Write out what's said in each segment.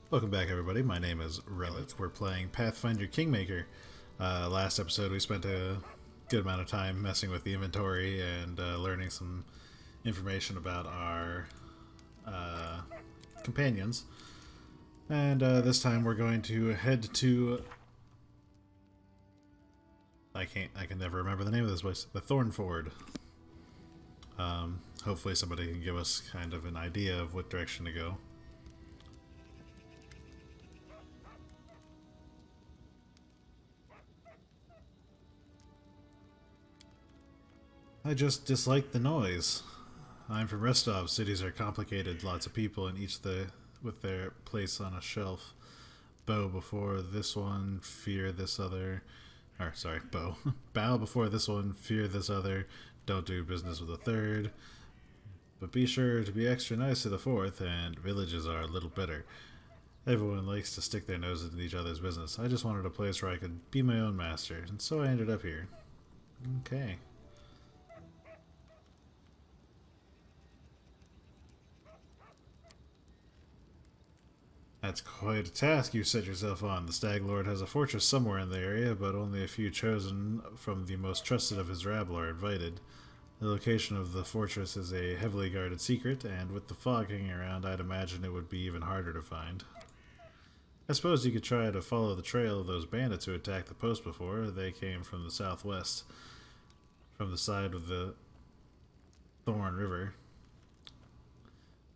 Welcome back, everybody. My name is Relic. We're playing Pathfinder Kingmaker. Last episode, we spent a good amount of time messing with the inventory and learning some information about our uh, companions. And this time, we're going to head to. I can never remember the name of this place. The Thornford. Hopefully, somebody can give us kind of an idea of what direction to go. I just dislike the noise. I'm from Rostov. Cities are complicated, lots of people, and each with their place on a shelf. Bow before this one, fear this other. Or, sorry, bow. Bow before this one, fear this other. Don't do business with a third. But be sure to be extra nice to the fourth, and villages are a little better. Everyone likes to stick their noses in each other's business. I just wanted a place where I could be my own master, and so I ended up here. Okay. That's quite a task you set yourself on. The Stag Lord has a fortress somewhere in the area, but only a few chosen from the most trusted of his rabble are invited. The location of the fortress is a heavily guarded secret, and with the fog hanging around, I'd imagine it would be even harder to find. I suppose you could try to follow the trail of those bandits who attacked the post before. They came from the southwest, from the side of the Thorn River.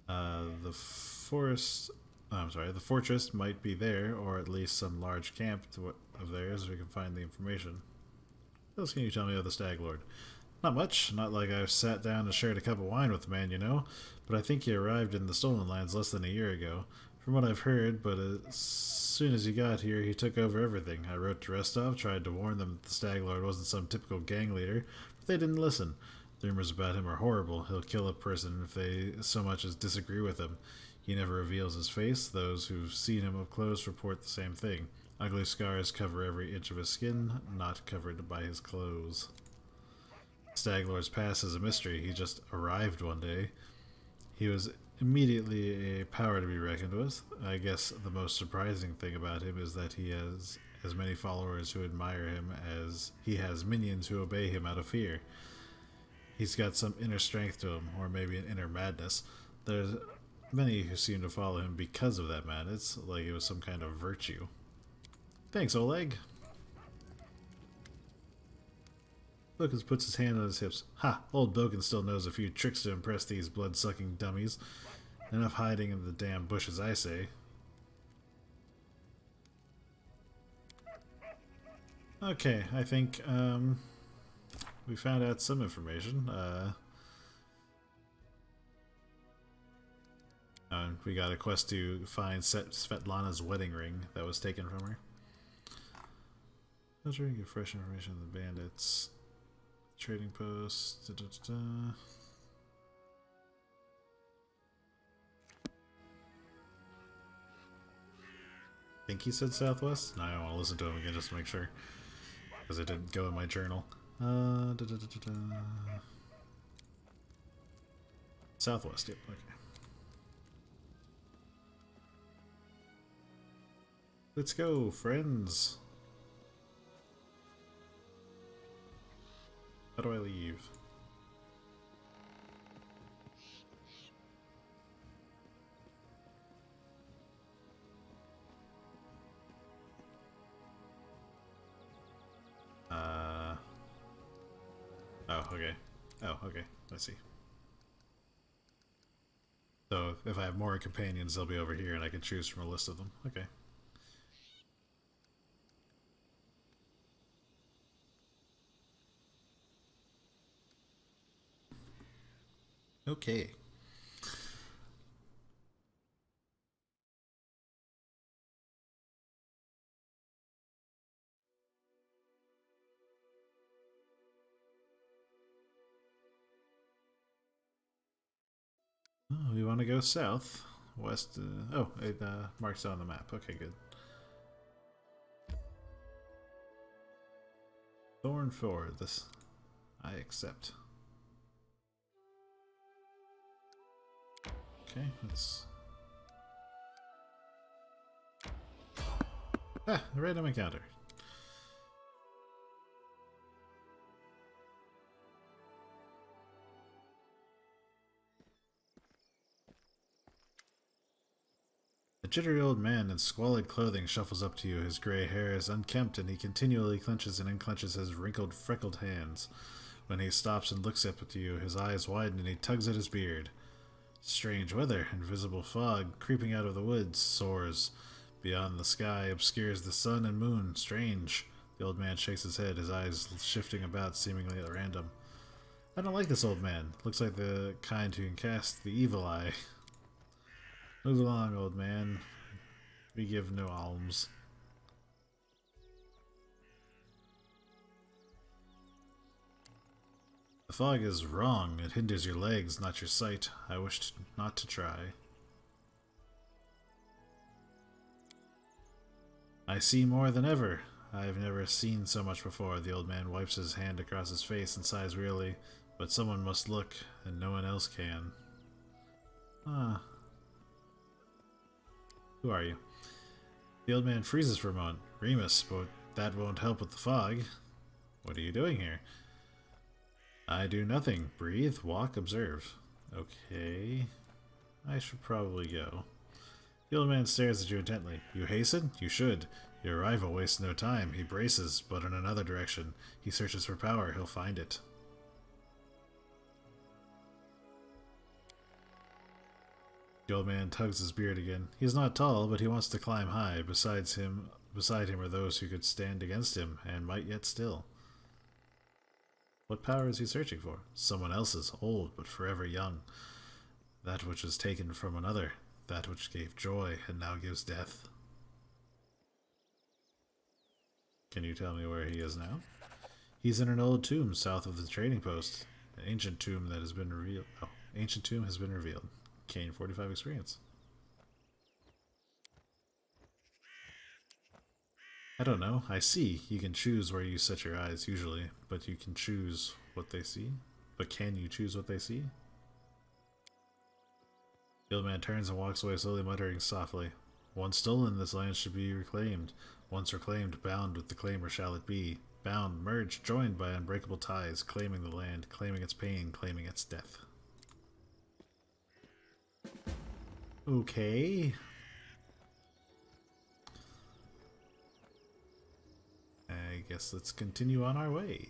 The forest the fortress might be there, or at least some large camp of theirs. We can find the information. What else can you tell me of the Stag Lord? Not much. Not like I've sat down and shared a cup of wine with the man, you know. But I think he arrived in the Stolen Lands less than a year ago. From what I've heard, but as soon as he got here, he took over everything. I wrote to Restov, tried to warn them that the Stag Lord wasn't some typical gang leader, but they didn't listen. The rumors about him are horrible. He'll kill a person if they so much as disagree with him. He never reveals his face. Those who've seen him up close report the same thing. Ugly scars cover every inch of his skin, not covered by his clothes. Staglor's past is a mystery. He just arrived one day. He was immediately a power to be reckoned with. I guess the most surprising thing about him is that he has as many followers who admire him as he has minions who obey him out of fear. He's got some inner strength to him, or maybe an inner madness. There's many who seem to follow him because of that madness, like it was some kind of virtue. Thanks, Oleg. Bilkins puts his hand on his hips. Ha! Old Bilkins still knows a few tricks to impress these blood-sucking dummies. Enough hiding in the damn bushes, I say. Okay, I think we found out some information. We got a quest to find Svetlana's wedding ring that was taken from her. Filtering, get fresh information on the bandits. Trading post. Think he said southwest? No, I don't want to listen to him again just to make sure. Because it didn't go in my journal. Southwest, yep, okay. Let's go, friends. How do I leave? Oh, okay. Oh, okay. I see. So, if I have more companions, they'll be over here and I can choose from a list of them. Okay. Okay. Oh, we want to go south. West. Oh, it marks it on the map. Okay, good. Thornford. This I accept. Okay, let's Ah, a random encounter. A jittery old man in squalid clothing shuffles up to you. His gray hair is unkempt, and he continually clenches and unclenches his wrinkled, freckled hands. When he stops and looks up at you, his eyes widen and he tugs at his beard. Strange weather, invisible fog creeping out of the woods, soars beyond the sky, obscures the sun and moon. Strange. The old man shakes his head, his eyes shifting about seemingly at random. I don't like this old man. Looks like the kind who can cast the evil eye. Move along, old man. We give no alms. The fog is wrong. It hinders your legs, not your sight. I wished not to try. I see more than ever. I've never seen so much before. The old man wipes his hand across his face and sighs wearily. But someone must look, and no one else can. Ah. Who are you? The old man freezes for a moment. Remus, but that won't help with the fog. What are you doing here? I do nothing. Breathe, walk, observe. Okay. I should probably go. The old man stares at you intently. You hasten? You should. Your arrival wastes no time. He braces, but in another direction. He searches for power. He'll find it. The old man tugs his beard again. He is not tall, but he wants to climb high. Beside him are those who could stand against him, and might yet still. What power is he searching for? Someone else's, old but forever young. That which is taken from another. That which gave joy, and now gives death. Can you tell me where he is now? He's in an old tomb south of the trading post. An ancient tomb that has been revealed. Oh, ancient tomb has been revealed. Kane 45 experience. I don't know. I see. You can choose where you set your eyes usually, but you can choose what they see. But can you choose what they see? The old man turns and walks away slowly, muttering softly. Once stolen, this land should be reclaimed. Once reclaimed, bound with the claimer shall it be. Bound, merged, joined by unbreakable ties, claiming the land, claiming its pain, claiming its death. Okay. I guess let's continue on our way.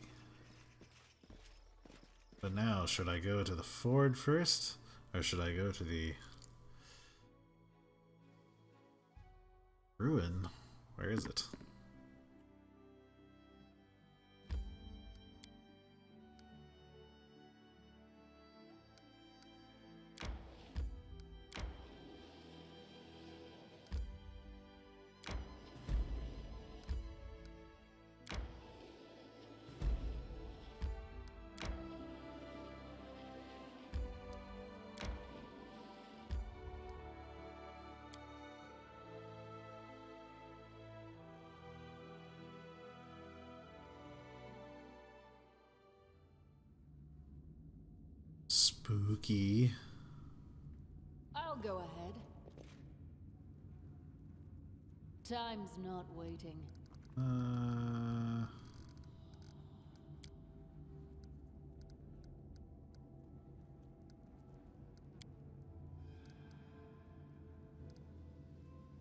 But now, should I go to the ford first? Or should I go to the ruin? Where is it? Spooky. I'll go ahead. Time's not waiting.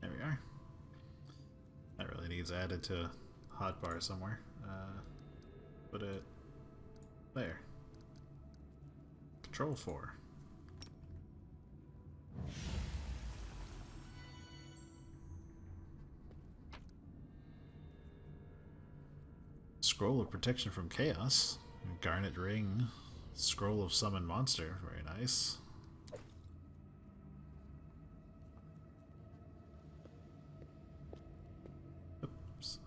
There we are. That really needs added to a hotbar somewhere. Put it there. Control 4. Scroll of protection from chaos. Garnet ring. Scroll of summon monster. Very nice. Oops.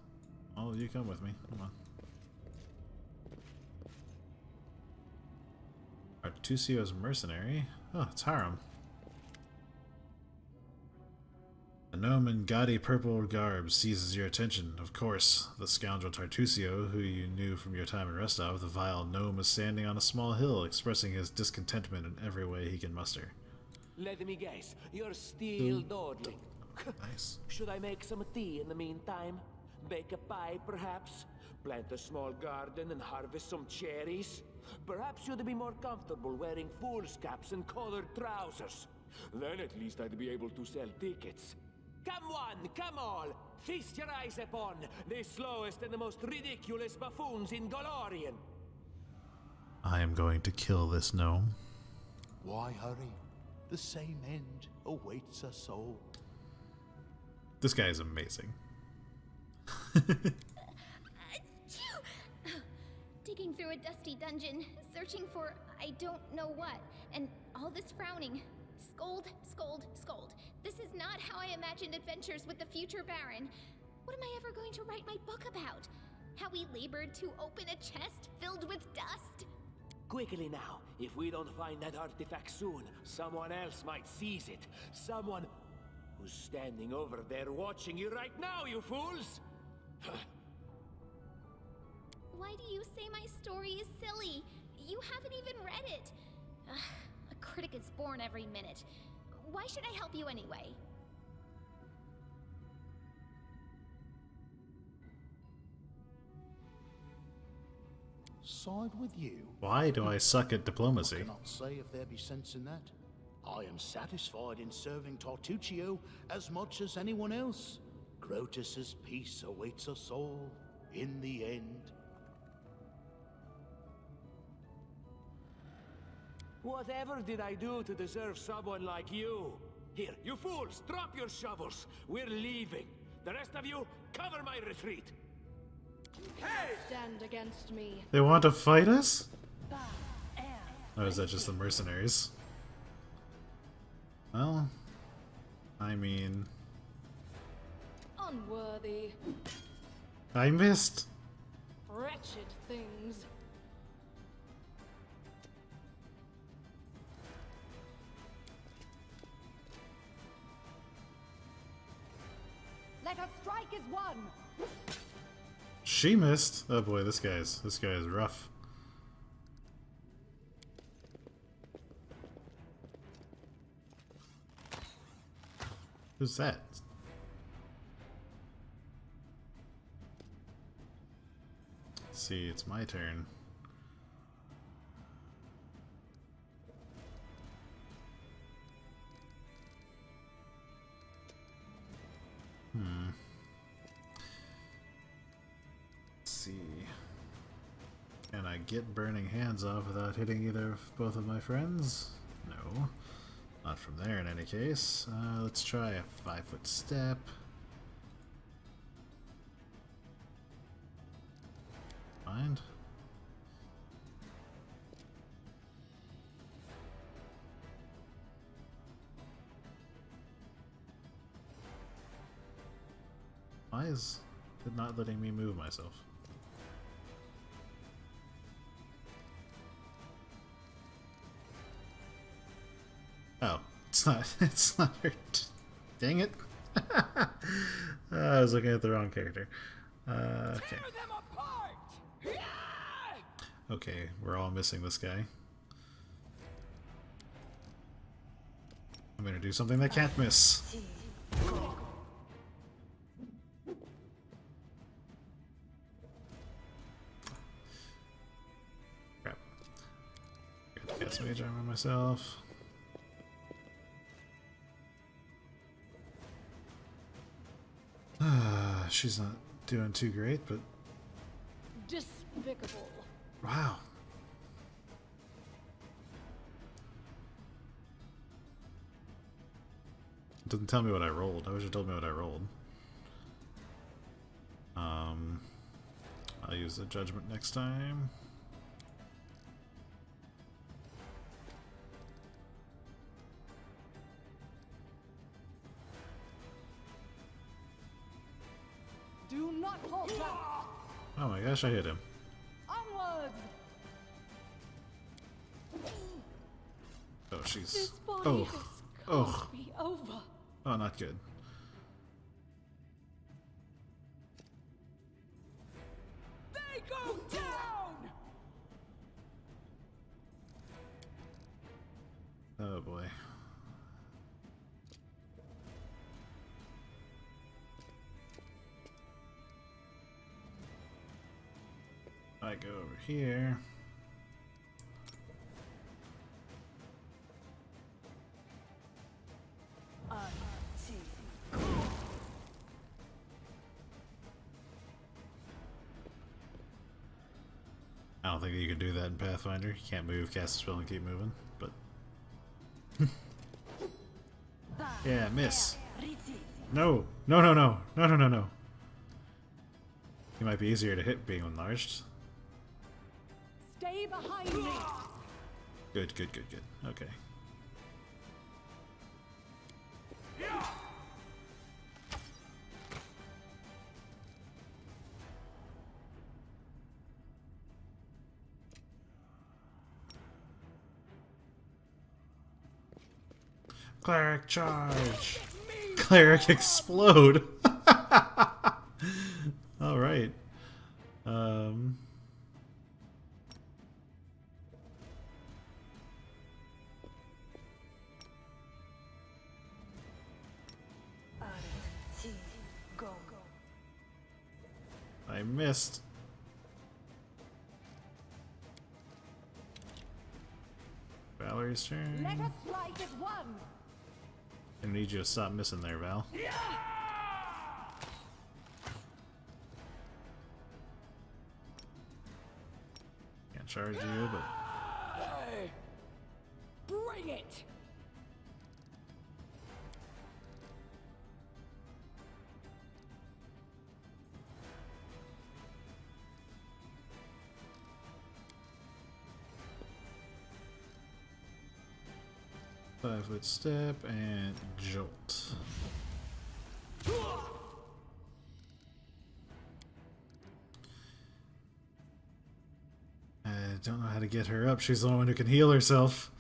Oh, you come with me. Come on. Artusio's mercenary. Oh, it's Harum. A gnome in gaudy purple garb seizes your attention. Of course, the scoundrel Tartusio, who you knew from your time in Restov, the vile gnome is standing on a small hill, expressing his discontentment in every way he can muster. Let me guess, you're still dawdling. Nice. Should I make some tea in the meantime? Bake a pie, perhaps? Plant a small garden and harvest some cherries? Perhaps you'd be more comfortable wearing fool's caps and colored trousers. Then at least I'd be able to sell tickets. Come one, come all! Feast your eyes upon the slowest and the most ridiculous buffoons in Golarion! I am going to kill this gnome. Why hurry? The same end awaits us all. This guy is amazing. Digging through a dusty dungeon, searching for I don't know what, and all this frowning. Scold, scold, scold. This is not how I imagined adventures with the future Baron. What am I ever going to write my book about? How we labored to open a chest filled with dust? Quickly now, if we don't find that artifact soon, someone else might seize it. Someone who's standing over there watching you right now, you fools! Why do you say my story is silly? You haven't even read it. Ugh, a critic is born every minute. Why should I help you anyway? Side with you? Why do I suck at I diplomacy? cannot say if there be sense in that. I am satisfied in serving Tartuccio as much as anyone else. Grotus's peace awaits us all in the end. Whatever did I do to deserve someone like you? Here, you fools, drop your shovels. We're leaving. The rest of you, cover my retreat. Hey! Stand against me. They want to fight us? Or is that just the mercenaries? Well, I mean... Unworthy. I missed! Wretched things. Let us strike as one. She missed! Oh boy, this guy is rough. Who's that? Let's see, it's my turn. Let's see. Can I get burning hands off without hitting either of both of my friends? No. Not from there in any case. Let's try a 5-foot step. Mind. Why is it not letting me move myself? Oh, it's not her. Dang it. I was looking at the wrong character. Okay. Okay, we're all missing this guy. I'm gonna do something that can't miss. Crap. Got the gas mage armor myself. She's not doing too great, but Despicable. wow. It doesn't tell me what I rolled. I wish it told me what I rolled. I'll use the judgment next time. Do not falter. Oh my gosh, I hit him. Onwards. Oh, she's... This body Oh. has Oh. be over. Oh, not good. They go down! Oh boy. I go over here. I don't think you can do that in Pathfinder. You can't move, cast a spell, and keep moving. But yeah, miss. No, no, no, no, no, no, no, no. He might be easier to hit being enlarged. Stay behind me. Good, good, good, good. Okay. Cleric charge! Cleric explode! Alright. I missed. Valerie's turn. Let us strike as one. I need you to stop missing there, Val. Can't charge you, but Bring it. Five-foot step and jolt. I don't know how to get her up. She's the only one who can heal herself.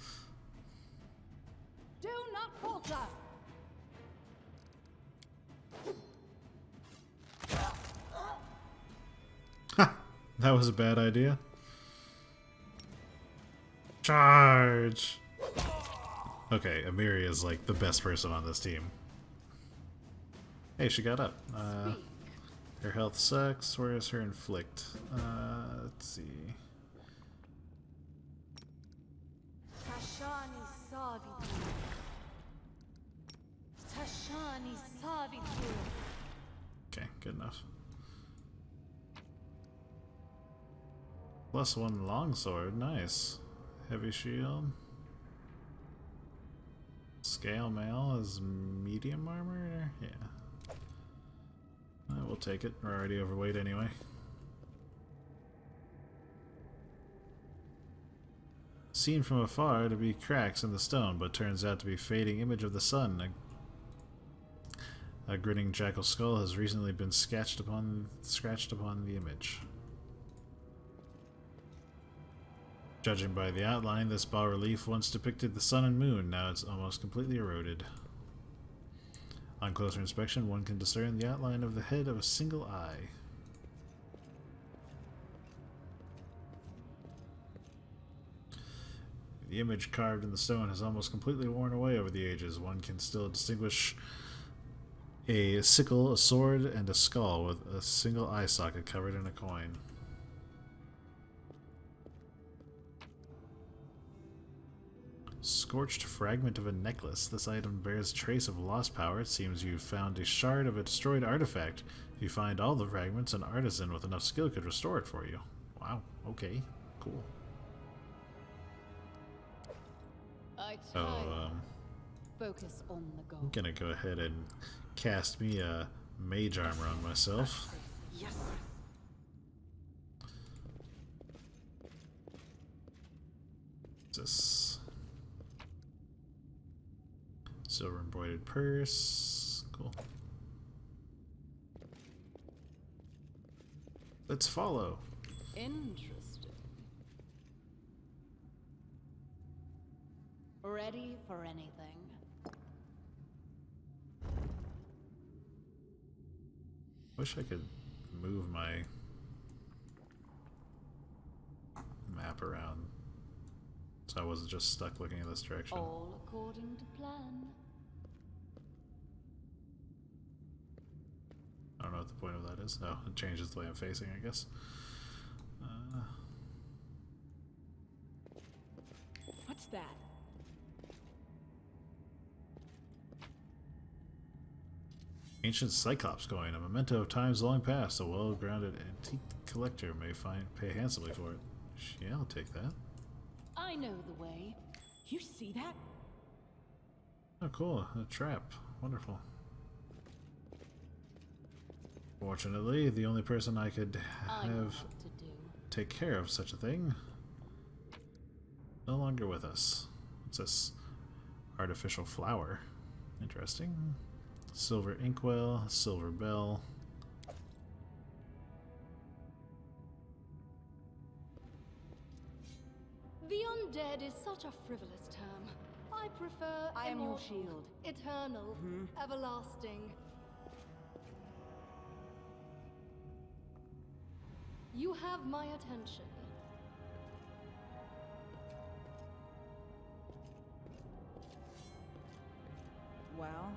Do not falter. Ha! That was a bad idea. Charge! Okay, Amiri is like the best person on this team. Hey, she got up. Her health sucks. Where is her inflict? Let's see. Tashani Savitu. Tashani Savitu. Okay, good enough. +1 longsword, nice. Heavy shield. Scale mail is medium armor? Yeah. We'll take it. We're already overweight anyway. Seen from afar to be cracks in the stone, but turns out to be fading image of the sun. A grinning jackal skull has recently been scratched upon the image. Judging by the outline, this bas-relief once depicted the sun and moon. Now it's almost completely eroded. On closer inspection, one can discern the outline of the head of a single eye. The image carved in the stone has almost completely worn away over the ages. One can still distinguish a sickle, a sword, and a skull with a single eye socket covered in a coin. Scorched fragment of a necklace. This item bears trace of lost power. It seems you found a shard of a destroyed artifact. If you find all the fragments, an artisan with enough skill could restore it for you. Wow, okay, cool. Focus on the goal. I'm gonna go ahead and cast me a mage armor on myself. Yes. This silver embroidered purse. Cool. Let's follow. Interesting. Ready for anything. Wish I could move my map around so I wasn't just stuck looking in this direction. All according to plan. I don't know what the point of that is. Oh, it changes the way I'm facing, I guess. What's that? Ancient Cyclops coin, a memento of times long past. A well-grounded antique collector may pay handsomely for it. Yeah, I'll take that. I know the way. You see that? Oh, cool. A trap. Wonderful. Fortunately, the only person I could I know have what to do. take care of such a thing no longer with us. What's this? Artificial flower. Interesting. Silver inkwell, silver bell. The undead is such a frivolous term. I prefer I am your immortal, shield. eternal, everlasting. You have my attention. Well,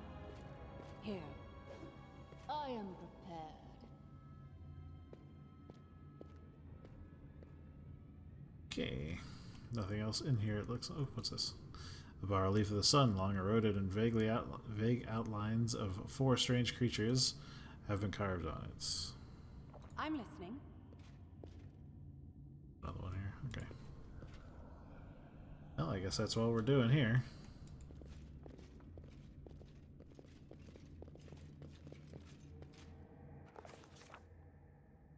here. I am prepared. Okay. Nothing else in here. It looks. Oh, what's this? A bas-relief of the sun, long eroded and vague outlines of 4 strange creatures have been carved on it. I'm listening. Another one here. Okay. Well, I guess that's what we're doing here.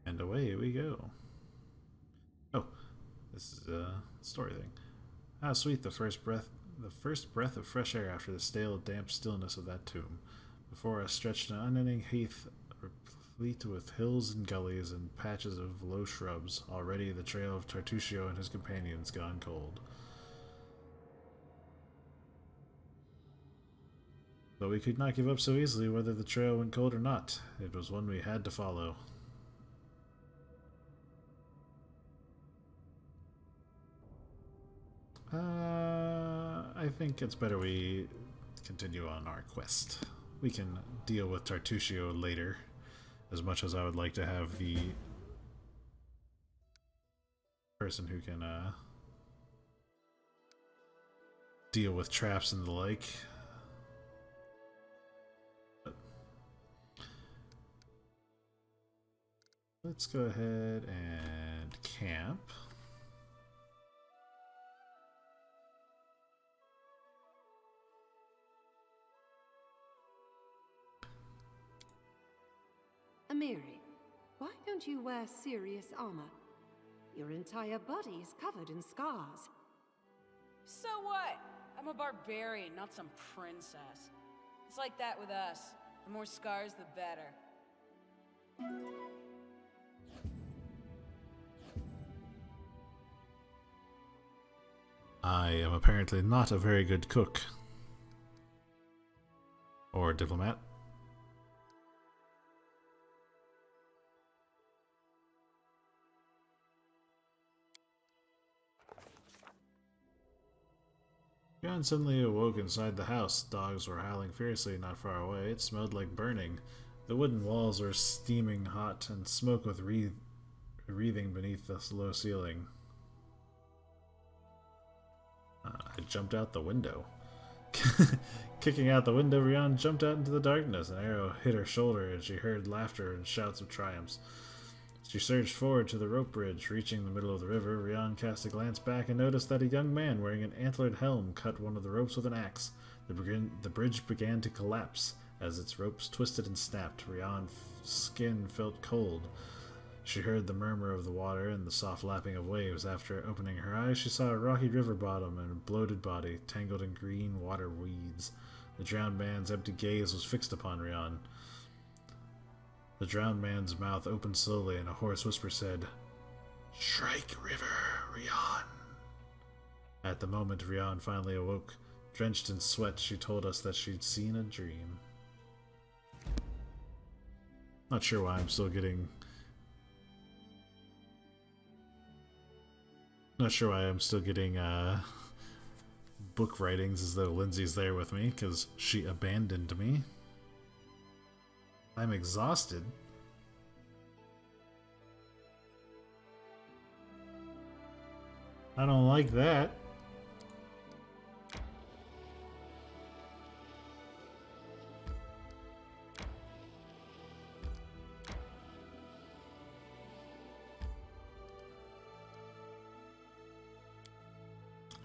And away we go. Oh, this is a story thing. How sweet the first breath of fresh air after the stale, damp stillness of that tomb. Before us stretched an unending heath replete with hills and gullies and patches of low shrubs. Already the trail of Tartusio and his companions gone cold. But we could not give up so easily whether the trail went cold or not. It was one we had to follow. I think it's better we continue on our quest. We can deal with Tartusio later, as much as I would like to have the person who can deal with traps and the like. But let's go ahead and camp. Amiri, why don't you wear serious armor? Your entire body is covered in scars. So what? I'm a barbarian, not some princess. It's like that with us. The more scars, the better. I am apparently not a very good cook. Or diplomat. John suddenly awoke inside the house. Dogs were howling fiercely not far away. It smelled like burning. The wooden walls were steaming hot, and smoke was wreathing beneath the low ceiling. I jumped out the window. Kicking out the window, Rian jumped out into the darkness. An arrow hit her shoulder, and she heard laughter and shouts of triumph. She surged forward to the rope bridge. Reaching the middle of the river, Rian cast a glance back and noticed that a young man wearing an antlered helm cut one of the ropes with an axe. The bridge began to collapse. As its ropes twisted and snapped, Rian's skin felt cold. She heard the murmur of the water and the soft lapping of waves. After opening her eyes, she saw a rocky river bottom and a bloated body, tangled in green water weeds. The drowned man's empty gaze was fixed upon Rian. The drowned man's mouth opened slowly, and a hoarse whisper said, "Shrike River, Rian." At the moment Rian finally awoke. Drenched in sweat, she told us that she'd seen a dream. Not sure why I'm still getting... book writings as though Lindsay's there with me, because she abandoned me. I'm exhausted. I don't like that.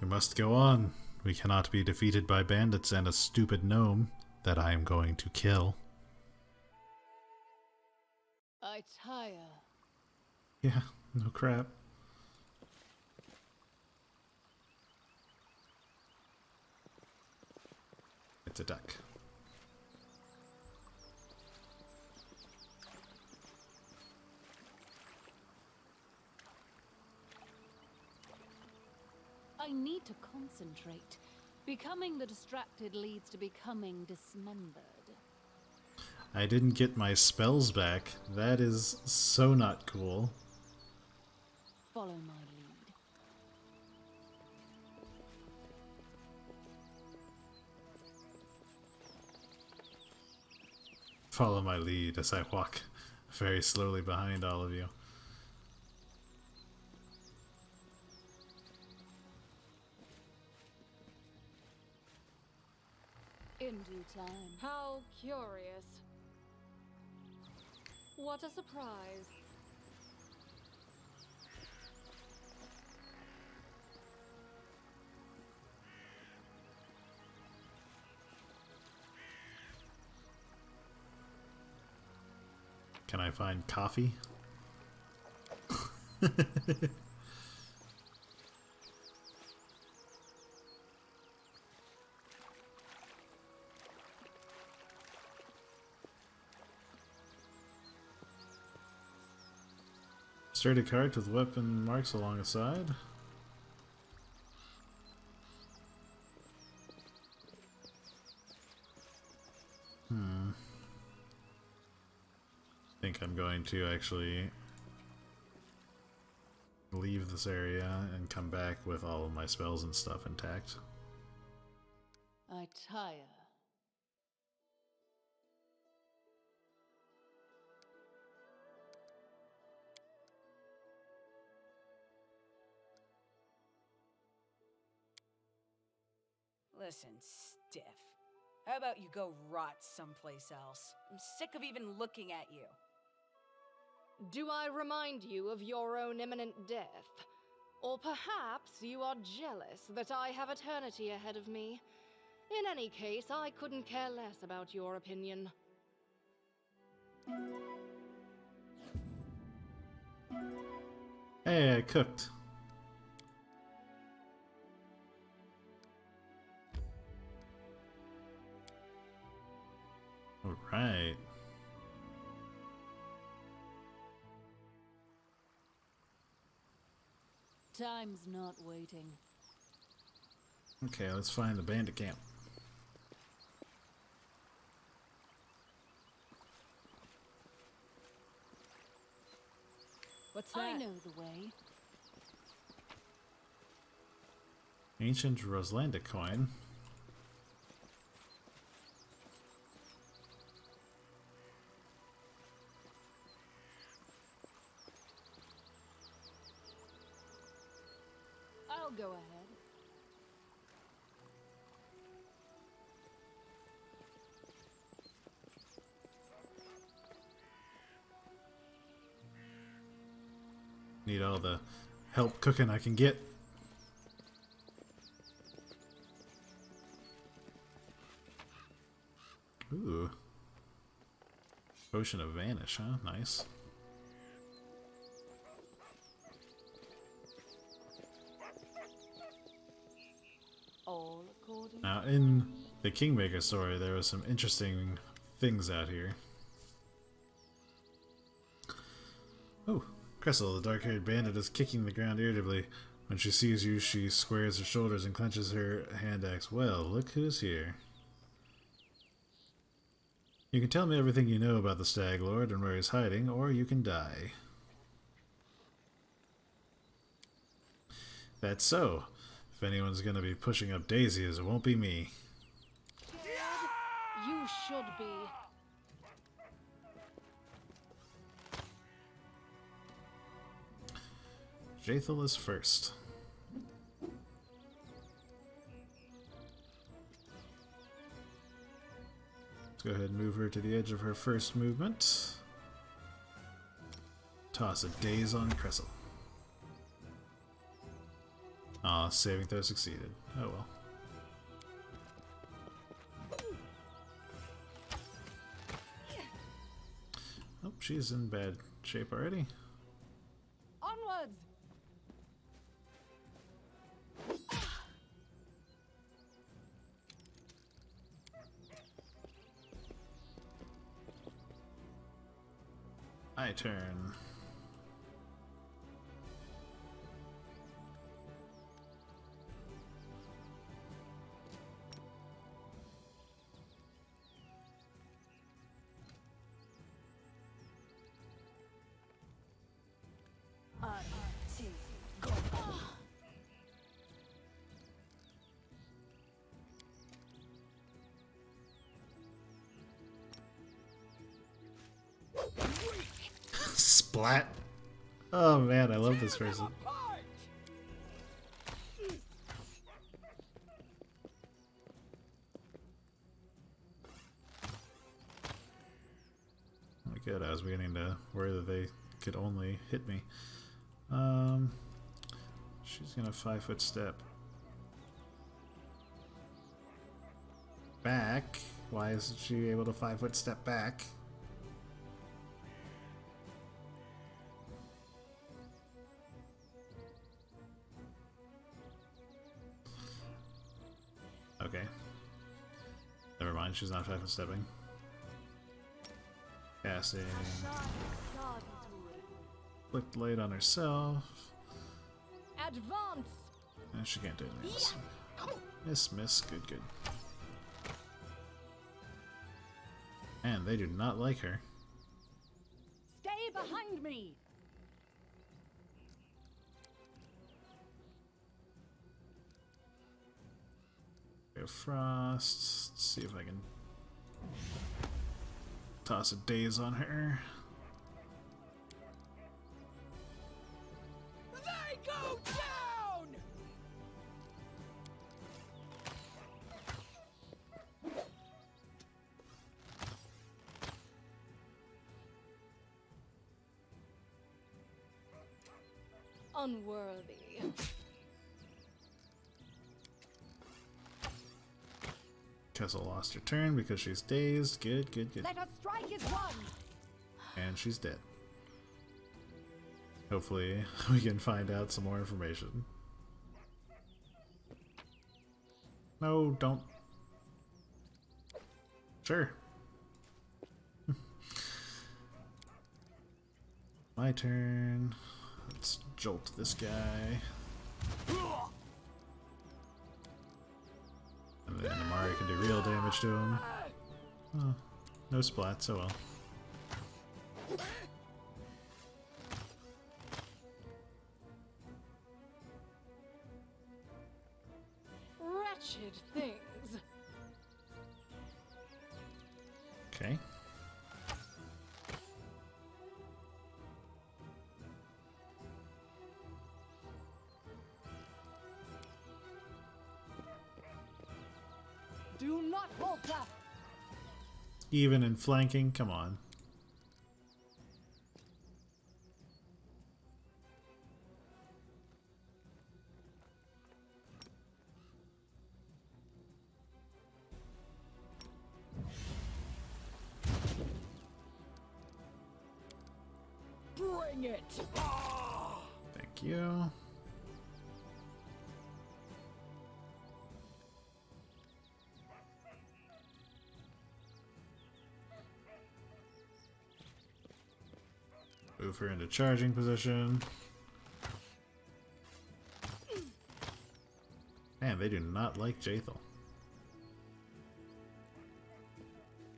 We must go on. We cannot be defeated by bandits and a stupid gnome that I am going to kill. I tire. Yeah, no crap. It's a duck. I need to concentrate. Becoming the distracted leads to becoming dismembered. I didn't get my spells back. That is so not cool. Follow my lead. Follow my lead as I walk very slowly behind all of you. In due time. How curious. What a surprise. Can I find coffee? Sturdy cart with weapon marks along the side. I think I'm going to actually leave this area and come back with all of my spells and stuff intact. I tire. Listen, stiff. How about you go rot someplace else? I'm sick of even looking at you. Do I remind you of your own imminent death? Or perhaps you are jealous that I have eternity ahead of me. In any case, I couldn't care less about your opinion. Hey, I cooked. Alright. Time's not waiting. Okay, let's find the bandit camp. What's that? I know the way. Ancient Roslanda coin. I'll go ahead. Need all the help cooking I can get. Ooh. Potion of Vanish, huh? Nice. All according. Now, in the Kingmaker story, there was some interesting things out here. Oh, Cressel, the dark-haired bandit, is kicking the ground irritably. When she sees you, she squares her shoulders and clenches her hand axe. Well, look who's here. You can tell me everything you know about the Stag Lord and where he's hiding, or you can die. That's so. If anyone's gonna be pushing up daisies, it won't be me. You should be. Jaethal is first. go ahead and move her to the edge of her first movement. Toss a Daze on Cressel. Aw, saving throw succeeded. Oh well. Oh, she's in bad shape already. Onwards! My turn. Splat. Oh man, I love this person. Oh my god, I was beginning to worry that they could only hit me. She's gonna 5-foot step back. Why isn't she able to 5-foot step back? Okay. Never mind, she's not 5-foot stepping. Casting. Flicked light on herself. Advance! And she can't do anything else. Miss, miss, good, good. And they do not like her. Stay behind me! Go Frost. Let's see if I can toss a Daze on her. They go down! Unworthy. Kessel lost her turn because she's dazed. Good, good, good. Let us strike as one! And she's dead. Hopefully we can find out some more information. No, don't. Sure. My turn. Let's jolt this guy. And then Amari can do real damage to him. Oh, no splats, oh well. Wretched things. Okay. Do not falter! Even in flanking, come on. Bring it! Thank you. Move her into charging position. Man, they do not like Jathel.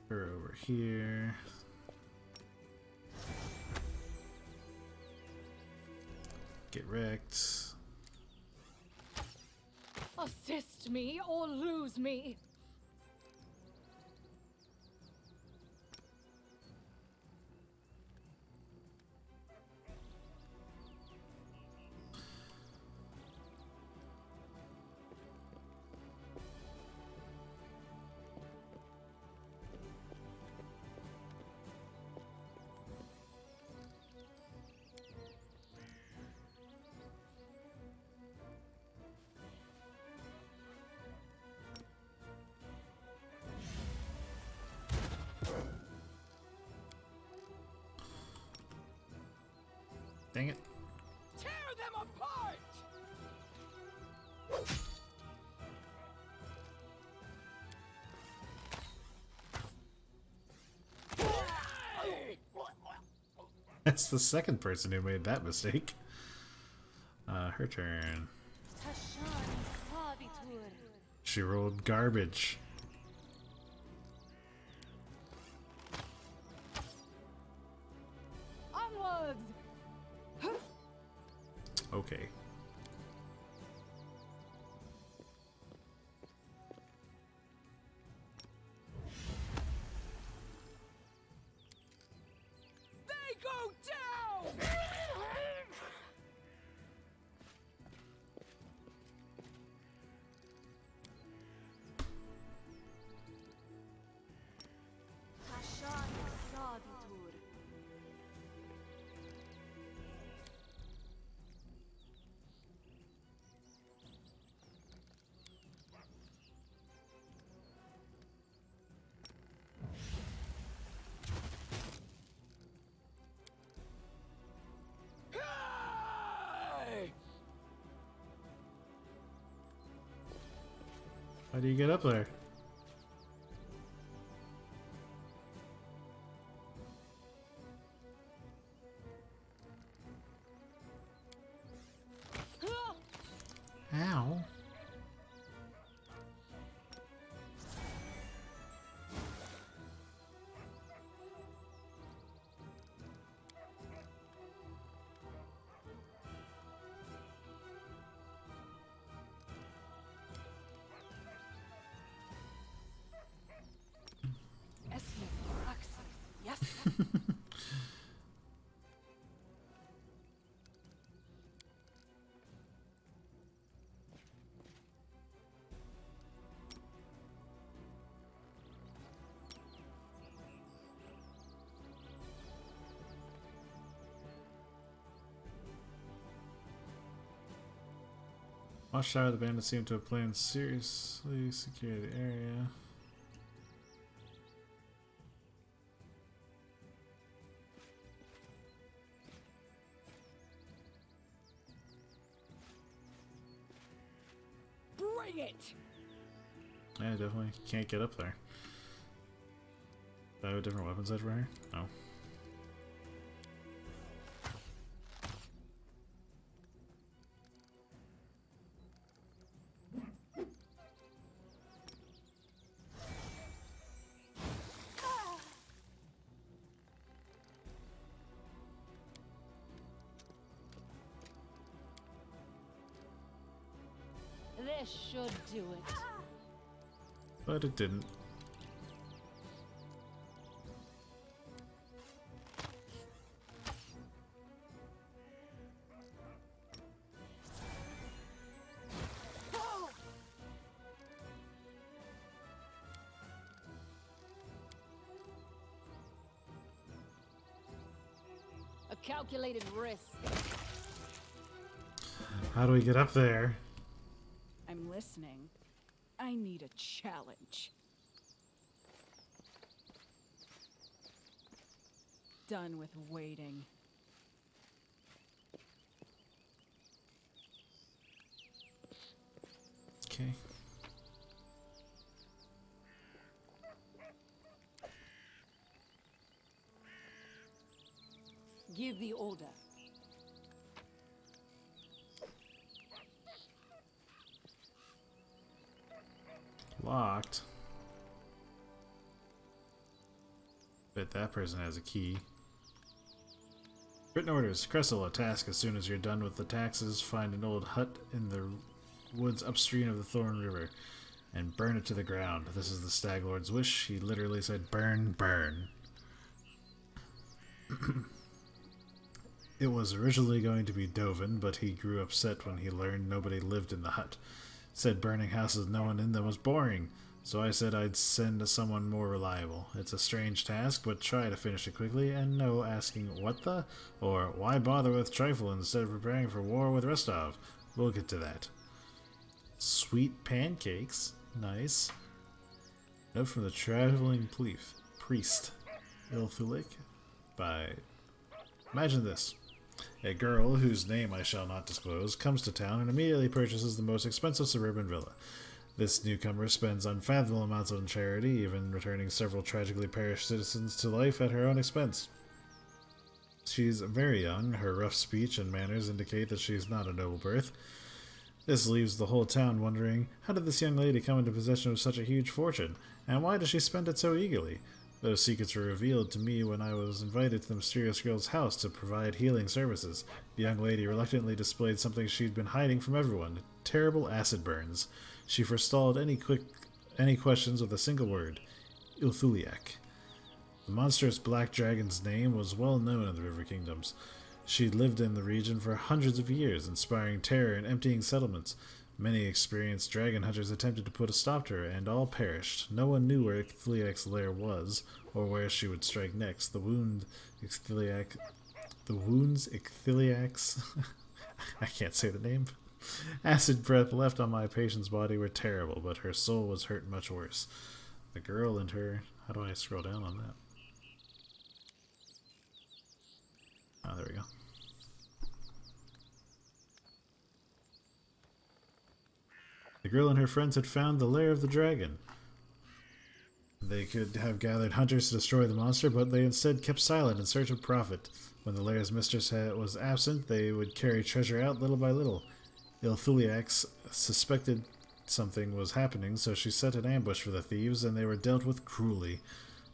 Her over here. Get wrecked. Assist me or lose me. Dang it. Tear them apart! That's the second person who made that mistake. Her turn. Tashan Savitur. She rolled garbage. Onwards! Okay. They go down! Tashan Savitur. Hey! How do you get up there? Ow. Yes. Watchtower, the bandits seem to have planned seriously secure the area. Bring it! Yeah, definitely can't get up there. Do I have a different weapon set for her? No. This should do it. But it didn't. A calculated risk. How do we get up there? I'm listening. I need a challenge. Done with waiting. Okay. Give the order. Locked. Bet that person has a key. Written orders. Cressel, a task as soon as you're done with the taxes. Find an old hut in the woods upstream of the Thorn River and burn it to the ground. This is the Stag Lord's wish. He literally said, burn, burn. It was originally going to be Dovin, but he grew upset when he learned nobody lived in the hut. Said burning houses no one in them was boring, so I said I'd send someone more reliable. It's a strange task, but try to finish it quickly, and no asking what the, or why bother with trifle instead of preparing for war with Rostov. We'll get to that. Sweet pancakes. Nice. Note from the traveling priest. Ilthulik by... Imagine this. A girl, whose name I shall not disclose, comes to town and immediately purchases the most expensive suburban villa. This newcomer spends unfathomable amounts on charity, even returning several tragically perished citizens to life at her own expense. She's very young. Her rough speech and manners indicate that she is not of noble birth. This leaves the whole town wondering, how did this young lady come into possession of such a huge fortune, and why does she spend it so eagerly? Those secrets were revealed to me when I was invited to the mysterious girl's house to provide healing services. The young lady reluctantly displayed something she'd been hiding from everyone: terrible acid burns. She forestalled any questions with a single word: Ilthuliak. The monstrous black dragon's name was well known in the River Kingdoms. She'd lived in the region for hundreds of years, inspiring terror and emptying settlements. Many experienced dragon hunters attempted to put a stop to her, and all perished. No one knew where Icthiliak's lair was, or where she would strike next. The wounds Icthiliak's I can't say the name. Acid breath left on my patient's body were terrible, but her soul was hurt much worse. The girl and her... How do I scroll down on that? Oh, there we go. The girl and her friends had found the lair of the dragon. They could have gathered hunters to destroy the monster, but they instead kept silent in search of profit. When the lair's mistress was absent, they would carry treasure out little by little. Ilthuliax suspected something was happening, so she set an ambush for the thieves, and they were dealt with cruelly.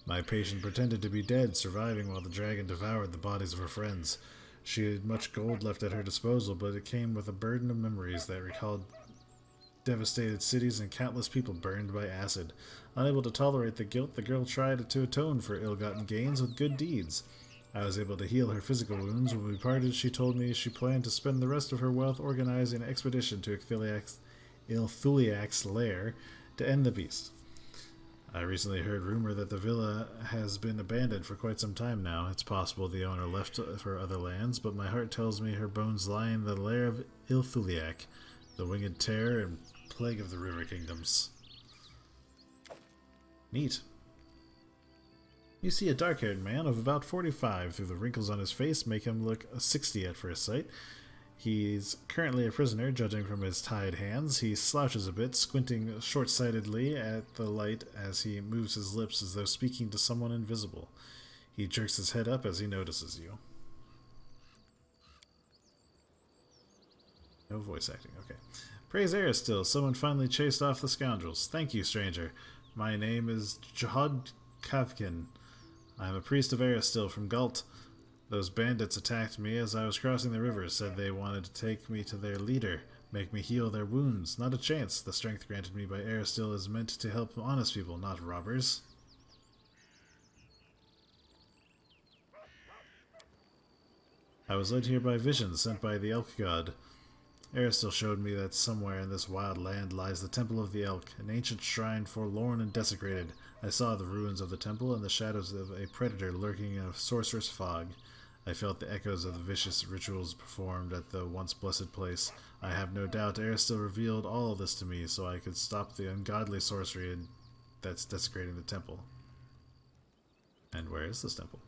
My patient pretended to be dead, surviving while the dragon devoured the bodies of her friends. She had much gold left at her disposal, but it came with a burden of memories that recalled devastated cities and countless people burned by acid. Unable to tolerate the guilt, the girl tried to atone for ill-gotten gains with good deeds. I was able to heal her physical wounds. When we parted, she told me she planned to spend the rest of her wealth organizing an expedition to Ilthuliak's lair to end the beast. I recently heard rumor that the villa has been abandoned for quite some time now. It's possible the owner left for other lands, but my heart tells me her bones lie in the lair of Ilthuliak, the winged terror and plague of the River Kingdoms. Neat. You see a dark-haired man of about 45. Through the wrinkles on his face make him look 60 at first sight. He's currently a prisoner, judging from his tied hands. He slouches a bit, squinting short-sightedly at the light as he moves his lips as though speaking to someone invisible. He jerks his head up as he notices you. No voice acting, okay. Praise Aristil, someone finally chased off the scoundrels. Thank you, stranger. My name is Jahad Kavkin. I am a priest of Aristil from Galt. Those bandits attacked me as I was crossing the river, said they wanted to take me to their leader, make me heal their wounds. Not a chance. The strength granted me by Aristil is meant to help honest people, not robbers. I was led here by visions sent by the Elk God. Aristil showed me that somewhere in this wild land lies the Temple of the Elk, an ancient shrine forlorn and desecrated. I saw the ruins of the temple and the shadows of a predator lurking in a sorcerous fog. I felt the echoes of the vicious rituals performed at the once blessed place. I have no doubt Aristil revealed all of this to me so I could stop the ungodly sorcery that's desecrating the temple. And where is this temple?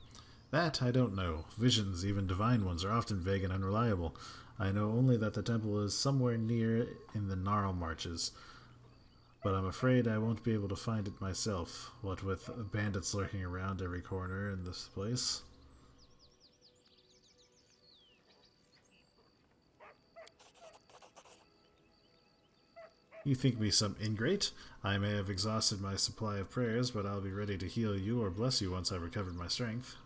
That I don't know. Visions, even divine ones, are often vague and unreliable. I know only that the temple is somewhere near in the Gnarl Marches, but I'm afraid I won't be able to find it myself, what with bandits lurking around every corner in this place. You think me some ingrate? I may have exhausted my supply of prayers, but I'll be ready to heal you or bless you once I've recovered my strength.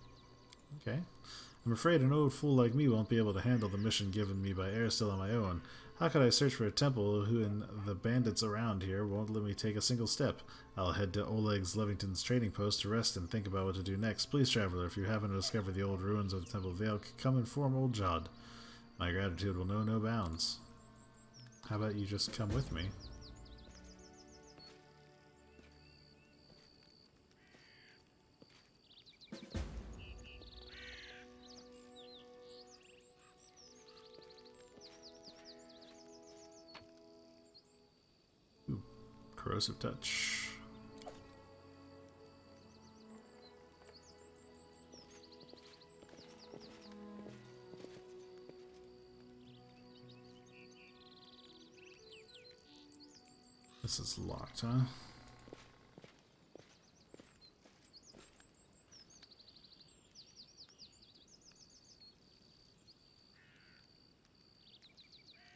Okay. I'm afraid an old fool like me won't be able to handle the mission given me by Aristil on my own. How could I search for a temple who and the bandits around here won't let me take a single step? I'll head to Oleg's Levington's trading post to rest and think about what to do next. Please, traveler, if you happen to discover the old ruins of the Temple of the Elk, come inform old Jod. My gratitude will know no bounds. How about you just come with me? Corrosive touch. This is locked, huh?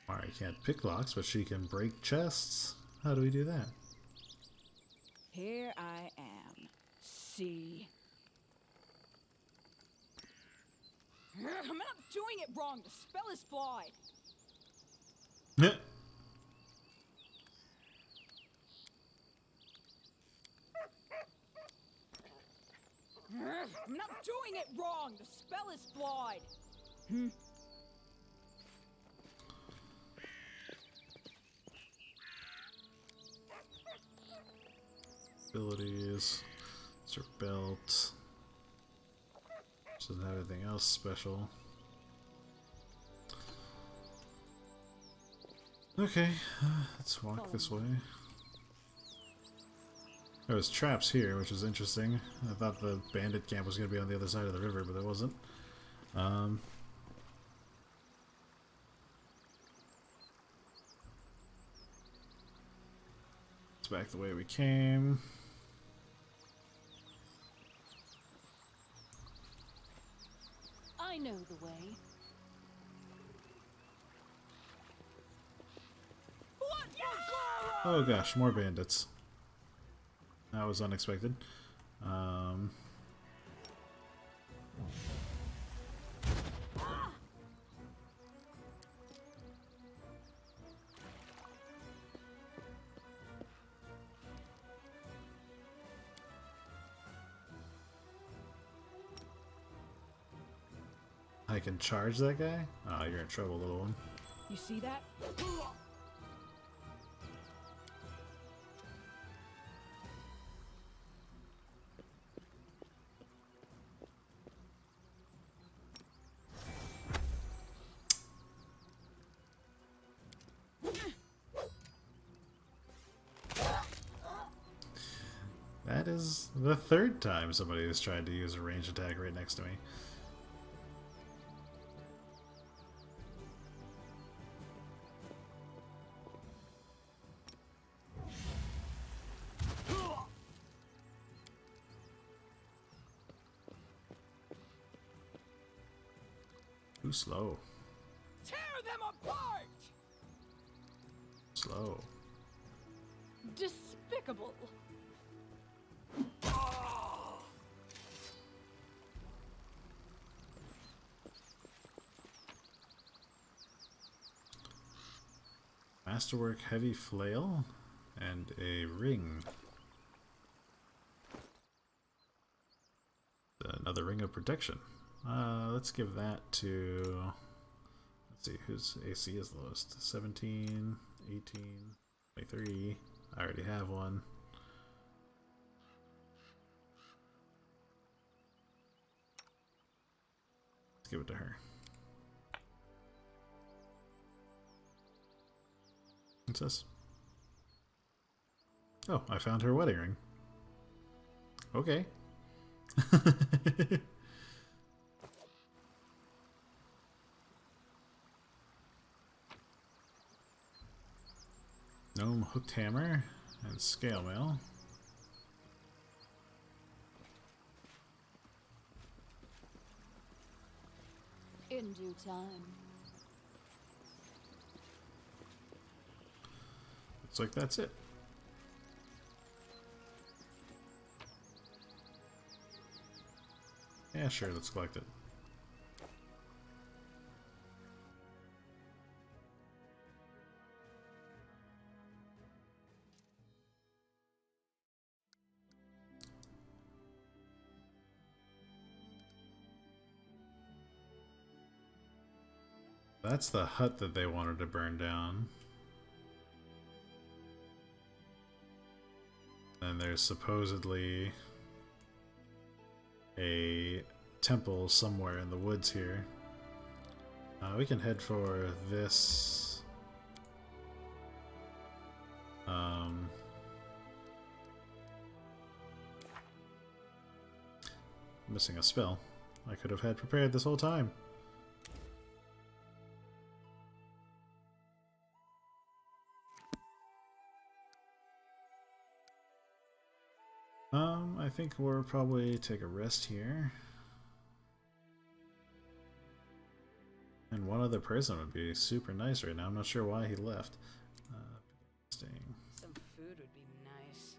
Mari can't pick locks, but she can break chests. How do we do that? Here I am. See? I'm not doing it wrong. The spell is flawed. I'm not doing it wrong. The spell is flawed. Abilities. It's her belt. Doesn't have anything else special. Okay, let's walk this way. There was traps here, which is interesting. I thought the bandit camp was going to be on the other side of the river, but it wasn't. It's back the way we came. I know the way. Oh gosh, more bandits. That was unexpected. I can charge that guy? Oh, you're in trouble, little one. You see that? That is the third time somebody has tried to use a range attack right next to me. Too slow. Tear them apart! Slow. Despicable. Masterwork heavy flail and a ring. Another ring of protection. Let's give that to, let's see, whose AC is lowest? 17, 18, 23. I already have one. Let's give it to her. What's this? Oh, I found her wedding ring. Okay. Gnome hooked hammer and scale mail. In due time. Looks like that's it. Yeah, sure, let's collect it. That's the hut that they wanted to burn down. And there's supposedly a temple somewhere in the woods here. We can head for this. Missing a spell. I could have had prepared this whole time. think we'll probably take a rest here. And one other person would be super nice right now. I'm not sure why he left. Staying. Some food would be nice.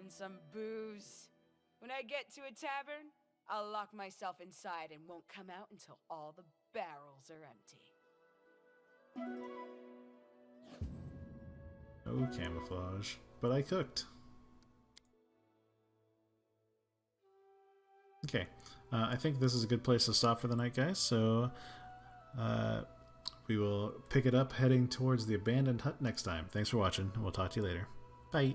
And some booze. When I get to a tavern, I'll lock myself inside and won't come out until all the barrels are empty. No camouflage, but I cooked. Okay, I think this is a good place to stop for the night, guys, so we will pick it up heading towards the abandoned hut next time. Thanks for watching, and we'll talk to you later. Bye!